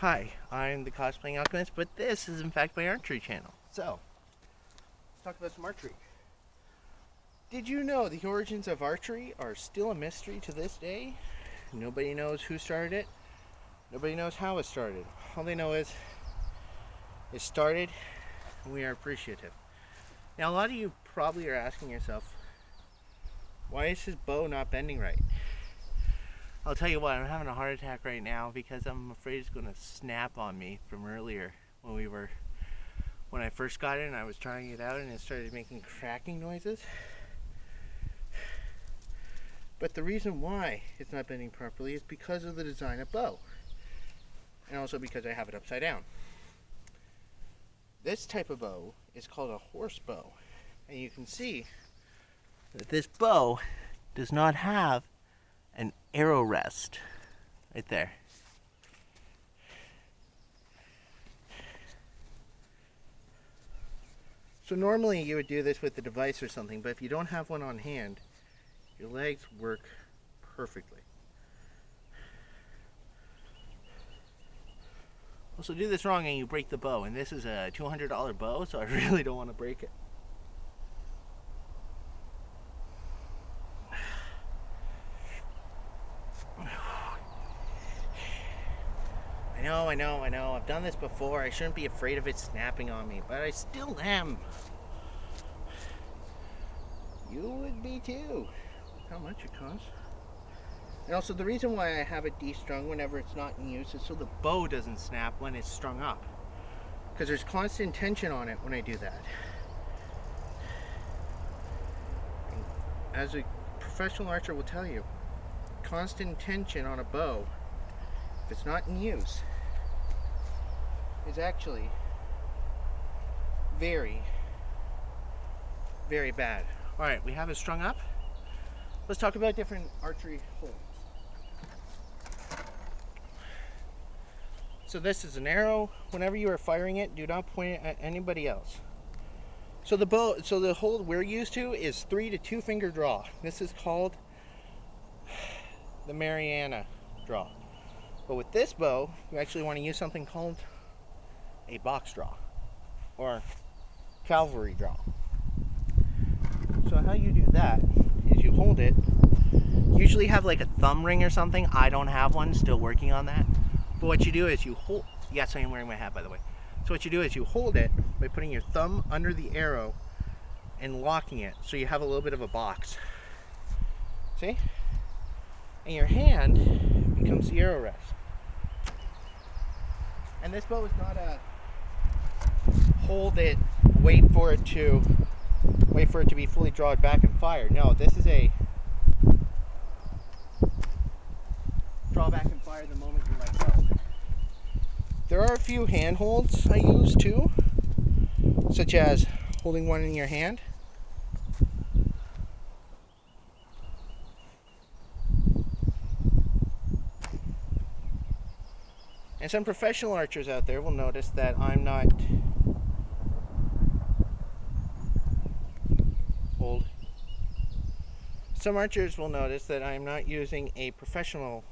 Hi, I'm the Cosplaying Alchemist, but this is in fact my archery channel. So, let's talk about some archery. Did you know the origins of archery are still a mystery to this day? Nobody knows who started it. Nobody knows how it started. All they know is it started and we are appreciative. Now, a lot of you probably are asking yourself, why is his bow not bending right? I'll tell you what, I'm having a heart attack right now because I'm afraid it's going to snap on me from earlier when I first got it and I was trying it out and it started making cracking noises. But the reason why it's not bending properly is because of the design of bow. And also because I have it upside down. This type of bow is called a horse bow. And you can see that this bow does not have an arrow rest right there. So normally you would do this with a device or something, but if you don't have one on hand, your legs work perfectly. Also, do this wrong and you break the bow, and this is a $200 bow, so I really don't want to break it. I know. I've done this before. I shouldn't be afraid of it snapping on me, but I still am. You would be too. How much it costs. And also the reason why I have it destrung whenever it's not in use is so the bow doesn't snap when it's strung up. Because there's constant tension on it when I do that. And as a professional archer will tell you, constant tension on a bow, if it's not in use, is actually very, very bad. Alright, we have it strung up. Let's talk about different archery holds. So this is an arrow. Whenever you are firing it, do not point it at anybody else. So the hold we're used to is 3 to 2 finger draw. This is called the Mariana draw. But with this bow, you actually want to use something called a box draw or cavalry draw. So how you do that is you hold it. Usually have like a thumb ring or something. I don't have one, still working on that. But what you do is you hold, yes, I am wearing my hat by the way. So what you do is you hold it by putting your thumb under the arrow and locking it so you have a little bit of a box. See? And your hand becomes the arrow rest. And this bow is not a hold it, wait for it to be fully drawn back and fired. No, this is a draw back and fire the moment you let go. There are a few hand holds I use too, such as holding one in your hand. And some professional archers out there will notice that I'm not hold. Some archers will notice that I'm not using a professional,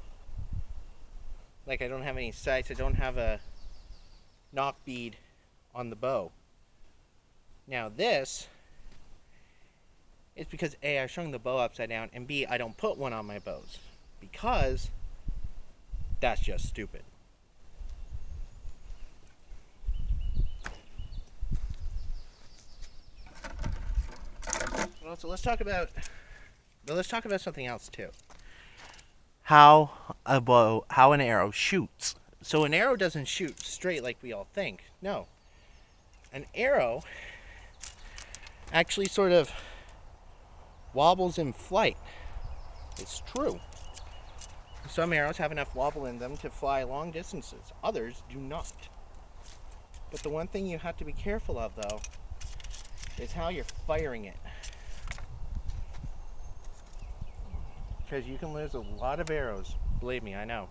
like I don't have any sights, I don't have a knock bead on the bow. Now this is because A, I strung the bow upside down, and B, I don't put one on my bows because that's just stupid. So let's talk about something else too. How an arrow shoots. So an arrow doesn't shoot straight like we all think. No. An arrow actually sort of wobbles in flight. It's true. Some arrows have enough wobble in them to fly long distances. Others do not. But the one thing you have to be careful of though is how you're firing it. Because you can lose a lot of arrows. Believe me, I know.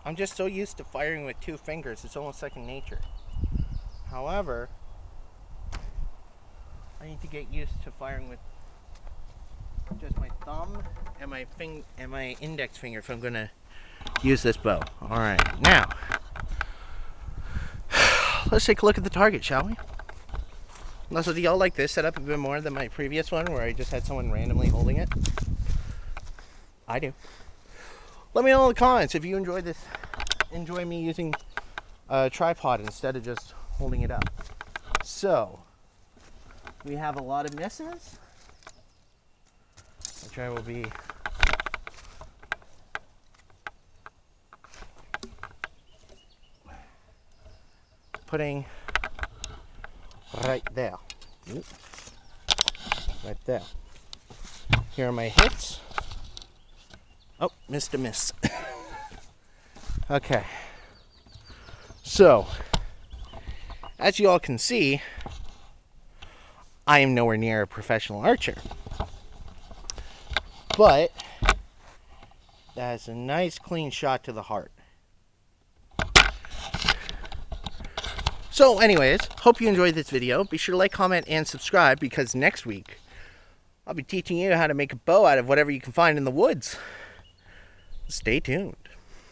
I'm just so used to firing with 2 fingers, it's almost second nature. However, I need to get used to firing with just my thumb and my index finger if I'm gonna use this bow. All right, now let's take a look at the target, shall we? Also, do y'all like this setup a bit more than my previous one where I just had someone randomly holding it? I do. Let me know in the comments if you enjoy me using a tripod instead of just holding it up. So, we have a lot of misses, which I will be putting right there. Right there. Here are my hits. Oh, missed a miss. Okay. So, as you all can see, I am nowhere near a professional archer. But that's a nice clean shot to the heart. So anyways, hope you enjoyed this video. Be sure to like, comment, and subscribe because next week I'll be teaching you how to make a bow out of whatever you can find in the woods. Stay tuned.